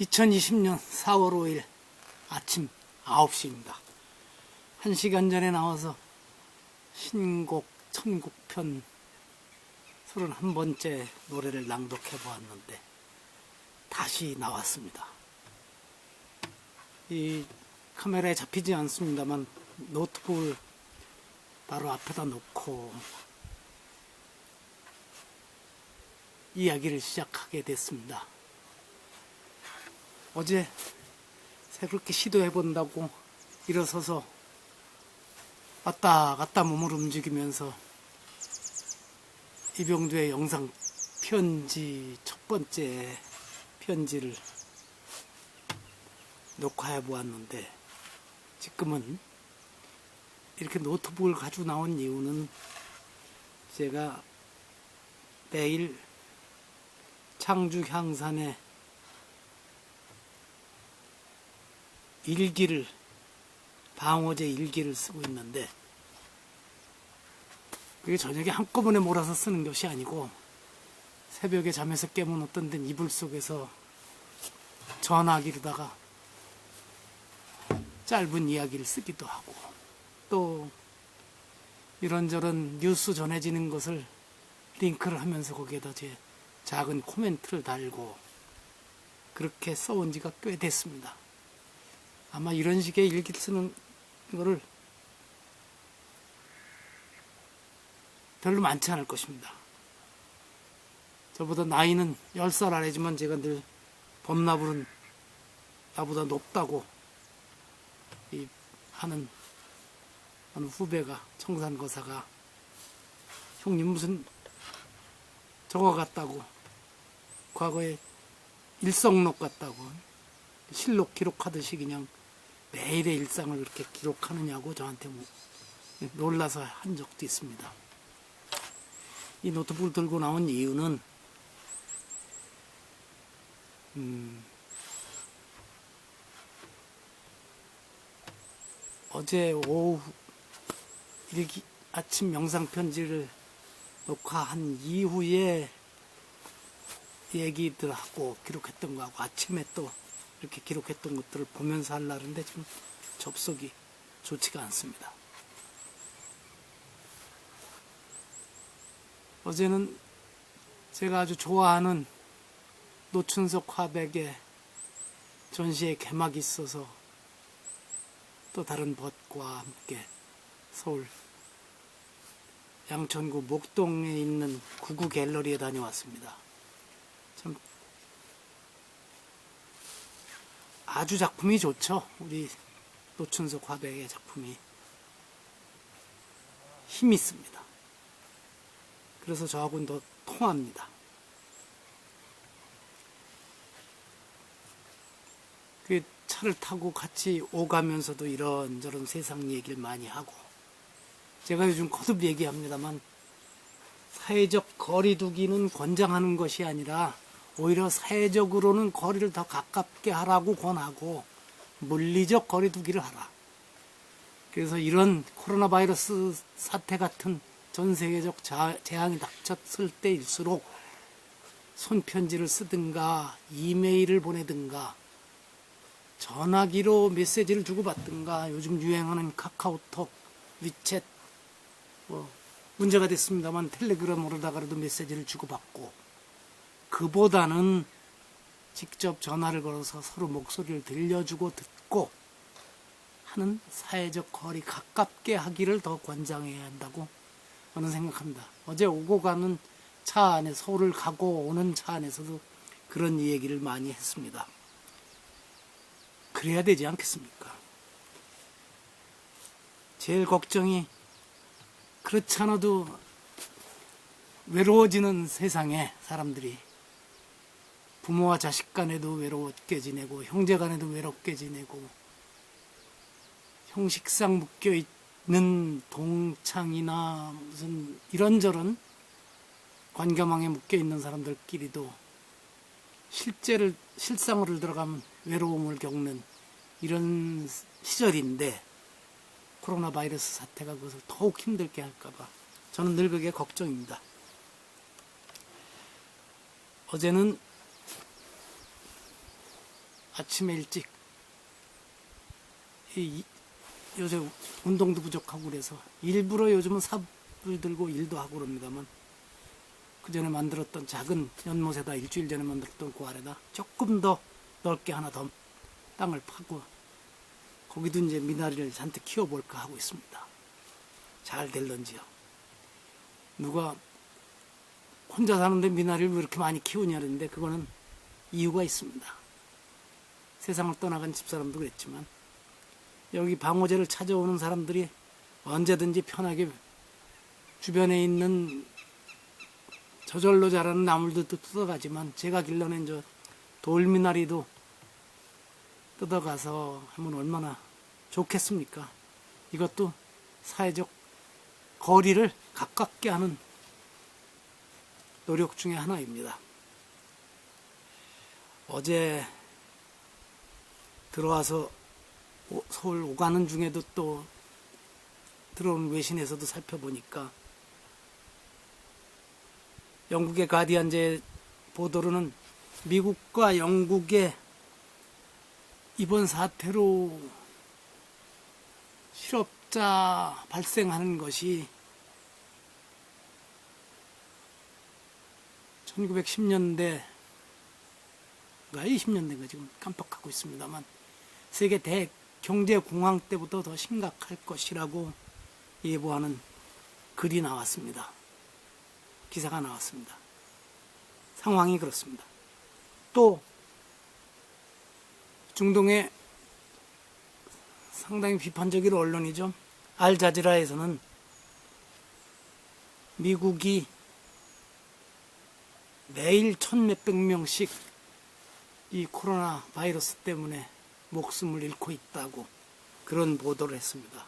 2020년 4월 5일 아침 9시입니다. 1시간 전에 나와서 신곡 천국편 31번째 노래를 낭독해 보았는데 다시 나왔습니다. 이 카메라에 잡히지 않습니다만 노트북을 바로 앞에다 놓고 이야기를 시작하게 됐습니다. 어제 새롭게 시도해 본다고 일어서서 왔다 갔다 몸을 움직이면서 이병두의 영상 편지 첫 번째 편지를 녹화해 보았는데, 지금은 이렇게 노트북을 가지고 나온 이유는 제가 매일 창주 향산에 일기를, 방어제 일기를 쓰고 있는데, 그게 저녁에 한꺼번에 몰아서 쓰는 것이 아니고 새벽에 잠에서 깨문 어떤 데 이불 속에서 전화기로다가 짧은 이야기를 쓰기도 하고, 또 이런저런 뉴스 전해지는 것을 링크를 하면서 거기에다 제 작은 코멘트를 달고 그렇게 써온 지가 꽤 됐습니다. 아마 이런 식의 일기를 쓰는 거를 별로 많지 않을 것입니다. 저보다 나이는 10살 아래지만 제가 늘 범나불은 나보다 높다고 하는 어느 후배가, 청산거사가 형님 무슨 저거 같다고, 과거에 일성록 같다고 실록 기록하듯이 그냥 매일의 일상을 그렇게 기록하느냐고 저한테 놀라서 한 적도 있습니다. 이 노트북을 들고 나온 이유는 어제 오후 아침 영상 편지를 녹화한 이후에 얘기들하고 기록했던 거하고 아침에 또 이렇게 기록했던 것들을 보면서 하려는데 지금 접속이 좋지가 않습니다. 어제는 제가 아주 좋아하는 노춘석 화백의 전시회 개막이 있어서 또 다른 벗과 함께 서울 양천구 목동에 있는 구구 갤러리에 다녀왔습니다. 참 아주 작품이 좋죠. 우리 노춘석 화백의 작품이 힘이 있습니다. 그래서 저하고는 더 통합니다. 그 차를 타고 같이 오가면서도 이런저런 세상 얘기를 많이 하고, 제가 요즘 거듭 얘기합니다만 사회적 거리두기는 권장하는 것이 아니라 오히려 사회적으로는 거리를 더 가깝게 하라고 권하고 물리적 거리두기를 하라. 그래서 이런 코로나 바이러스 사태 같은 전 세계적 재앙이 닥쳤을 때일수록 손편지를 쓰든가 이메일을 보내든가 전화기로 메시지를 주고받든가, 요즘 유행하는 카카오톡, 위챗, 문제가 됐습니다만 텔레그램으로다가라도 메시지를 주고받고, 그보다는 직접 전화를 걸어서 서로 목소리를 들려주고 듣고 하는 사회적 거리 가깝게 하기를 더 권장해야 한다고 저는 생각합니다. 어제 오고 가는 차 안에, 서울을 가고 오는 차 안에서도 그런 얘기를 많이 했습니다. 그래야 되지 않겠습니까? 제일 걱정이, 그렇지 않아도 외로워지는 세상에 사람들이 부모와 자식 간에도 외롭게 지내고 형제 간에도 외롭게 지내고 형식상 묶여있는 동창이나 무슨 이런저런 관계망에 묶여있는 사람들끼리도 실상으로 들어가면 외로움을 겪는 이런 시절인데, 코로나 바이러스 사태가 그것을 더욱 힘들게 할까봐 저는 늘 그게 걱정입니다. 어제는 아침에 일찍 요새 운동도 부족하고 그래서 일부러 요즘은 삽을 들고 일도 하고 그럽니다만 그 전에 만들었던 작은 연못에다 일주일 전에 만들었던 그 아래다 조금 더 넓게 하나 더 땅을 파고 거기도 이제 미나리를 잔뜩 키워볼까 하고 있습니다. 잘 될런지요. 누가 혼자 사는데 미나리를 왜 이렇게 많이 키우냐는데 그거는 이유가 있습니다. 세상을 떠나간 집사람도 그랬지만 여기 방호제를 찾아오는 사람들이 언제든지 편하게 주변에 있는 저절로 자라는 나물도 뜯어가지만 제가 길러낸 저 돌미나리도 뜯어가서 하면 얼마나 좋겠습니까? 이것도 사회적 거리를 가깝게 하는 노력 중에 하나입니다. 어제 들어와서 서울 오가는 중에도 또 들어온 외신에서도 살펴보니까 영국의 가디언제 보도로는 미국과 영국의 이번 사태로 실업자 발생하는 것이 1910년대가 20년대인가 지금 깜빡하고 있습니다만 세계 대경제공황 때부터 더 심각할 것이라고 예보하는 글이 나왔습니다. 기사가 나왔습니다. 상황이 그렇습니다. 또 중동의 상당히 비판적인 언론이죠. 알자지라에서는 미국이 매일 1,몇백 명씩 이 코로나 바이러스 때문에 목숨을 잃고 있다고 그런 보도를 했습니다.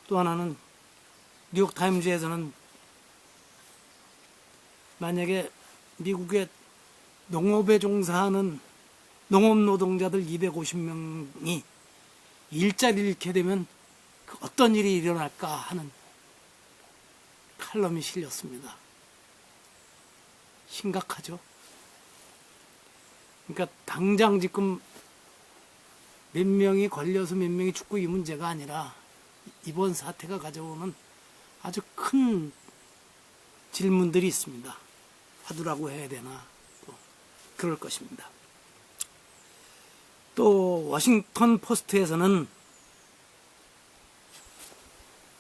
또 하나는 뉴욕타임즈에서는 만약에 미국의 농업에 종사하는 농업 노동자들 250명이 일자리를 잃게 되면 어떤 일이 일어날까 하는 칼럼이 실렸습니다. 심각하죠. 그러니까 당장 지금 몇 명이 걸려서 몇 명이 죽고 이 문제가 아니라 이번 사태가 가져오는 아주 큰 질문들이 있습니다. 화두라고 해야 되나 또 그럴 것입니다. 또 워싱턴 포스트에서는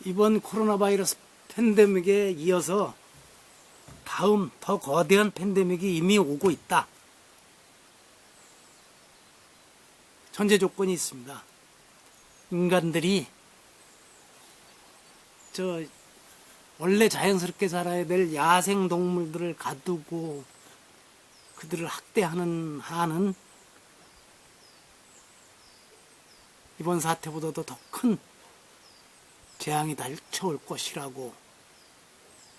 이번 코로나 바이러스 팬데믹에 이어서 다음 더 거대한 팬데믹이 이미 오고 있다. 전제 조건이 있습니다. 인간들이 원래 자연스럽게 살아야 될 야생 동물들을 가두고 그들을 학대하는 한은 이번 사태보다도 더 큰 재앙이 닥쳐올 것이라고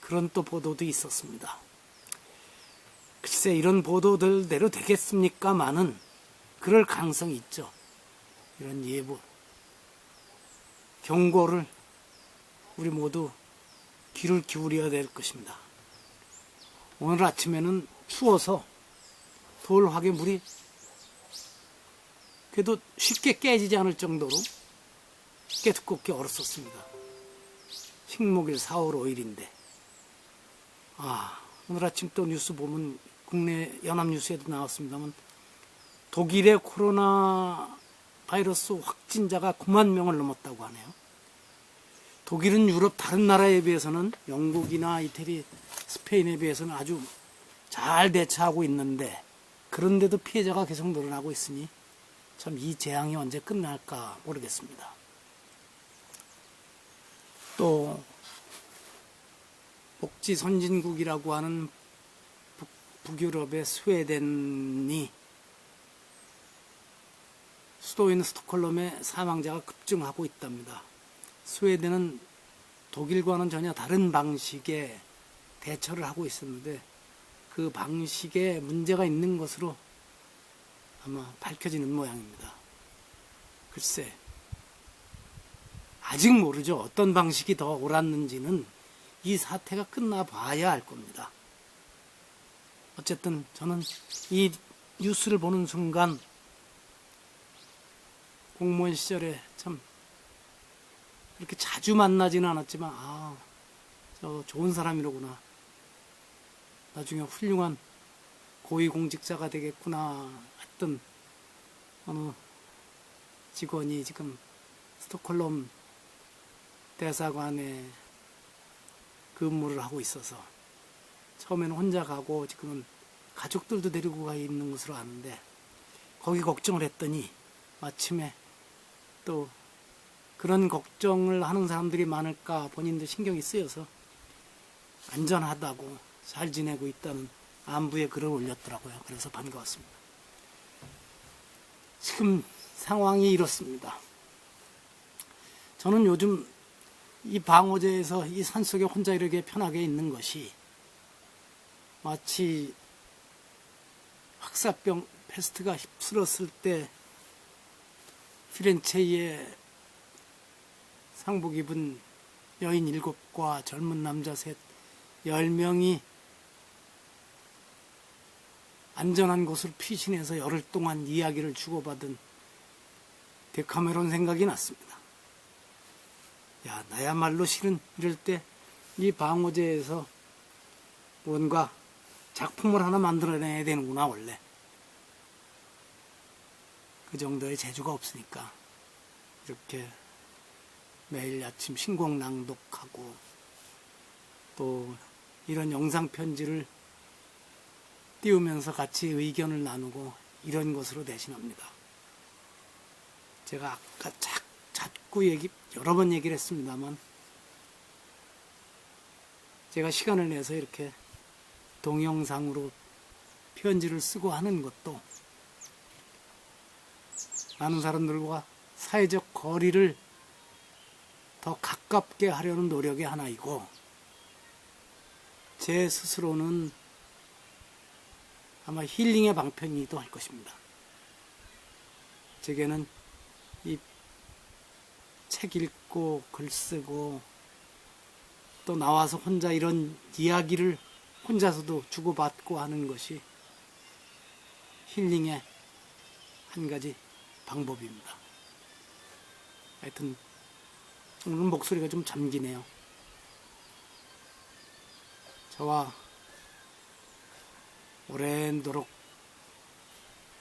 그런 또 보도도 있었습니다. 글쎄 이런 보도들대로 되겠습니까마는 그럴 가능성이 있죠. 이런 예보, 경고를 우리 모두 귀를 기울여야 될 것입니다. 오늘 아침에는 추워서 돌화개 물이 그래도 쉽게 깨지지 않을 정도로 꽤 두껍게 얼었었습니다. 식목일 4월 5일인데 오늘 아침 또 뉴스 보면 국내 연합뉴스에도 나왔습니다만 독일의 코로나 바이러스 확진자가 9만 명을 넘었다고 하네요. 독일은 유럽 다른 나라에 비해서는 영국이나 이태리, 스페인에 비해서는 아주 잘 대처하고 있는데 그런데도 피해자가 계속 늘어나고 있으니 참 이 재앙이 언제 끝날까 모르겠습니다. 또 복지 선진국이라고 하는 북유럽의 스웨덴이 수도인 스톡홀름의 사망자가 급증하고 있답니다. 스웨덴은 독일과는 전혀 다른 방식의 대처를 하고 있었는데 그 방식에 문제가 있는 것으로 아마 밝혀지는 모양입니다. 글쎄 아직 모르죠. 어떤 방식이 더 옳았는지는 이 사태가 끝나봐야 알 겁니다. 어쨌든 저는 이 뉴스를 보는 순간 공무원 시절에 참 이렇게 자주 만나지는 않았지만 저 좋은 사람이로구나. 나중에 훌륭한 고위공직자가 되겠구나 했던 어느 직원이 지금 스톡홀름 대사관에 근무를 하고 있어서 처음에는 혼자 가고 지금은 가족들도 데리고 가 있는 것으로 아는데 거기 걱정을 했더니 마침에 또 그런 걱정을 하는 사람들이 많을까 본인도 신경이 쓰여서 안전하다고 잘 지내고 있다는 안부의 글을 올렸더라고요. 그래서 반가웠습니다. 지금 상황이 이렇습니다. 저는 요즘 이 방어제에서 이 산속에 혼자 이렇게 편하게 있는 것이 마치 흑사병 패스트가 휩쓸었을 때 피렌체에 상복 입은 여인 7과 젊은 남자 셋 10명이 안전한 곳을 피신해서 열흘 동안 이야기를 주고받은 데카메론 생각이 났습니다. 야, 나야말로 실은 이럴 때 이 방어제에서 뭔가 작품을 하나 만들어내야 되는구나. 원래 그 정도의 재주가 없으니까 이렇게 매일 아침 신곡 낭독하고 또 이런 영상 편지를 띄우면서 같이 의견을 나누고 이런 것으로 대신합니다. 제가 아까 자꾸 여러 번 얘기를 했습니다만 제가 시간을 내서 이렇게 동영상으로 편지를 쓰고 하는 것도 많은 사람들과 사회적 거리를 더 가깝게 하려는 노력의 하나이고 제 스스로는 아마 힐링의 방편이기도 할 것입니다. 제게는 이 책 읽고 글 쓰고 또 나와서 혼자 이런 이야기를 혼자서도 주고받고 하는 것이 힐링의 한 가지 방법입니다. 하여튼 오늘 목소리가 좀 잠기네요. 저와 오랜도록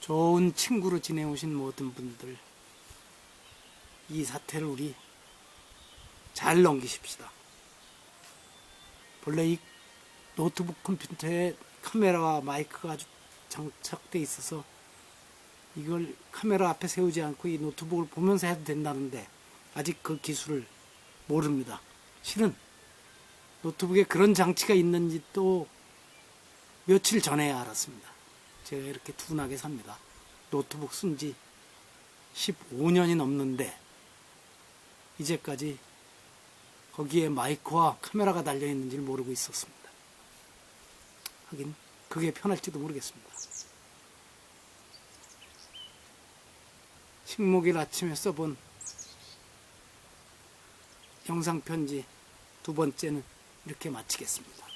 좋은 친구로 지내오신 모든 분들 이 사태를 우리 잘 넘기십시다. 본래 이 노트북 컴퓨터에 카메라와 마이크가 아주 장착돼 있어서 이걸 카메라 앞에 세우지 않고 이 노트북을 보면서 해도 된다는데 아직 그 기술을 모릅니다. 실은 노트북에 그런 장치가 있는지 또 며칠 전에야 알았습니다. 제가 이렇게 둔하게 삽니다. 노트북 쓴 지 15년이 넘는데 이제까지 거기에 마이크와 카메라가 달려있는지를 모르고 있었습니다. 하긴 그게 편할지도 모르겠습니다. 식목일 아침에 써본 영상편지 2번째는 이렇게 마치겠습니다.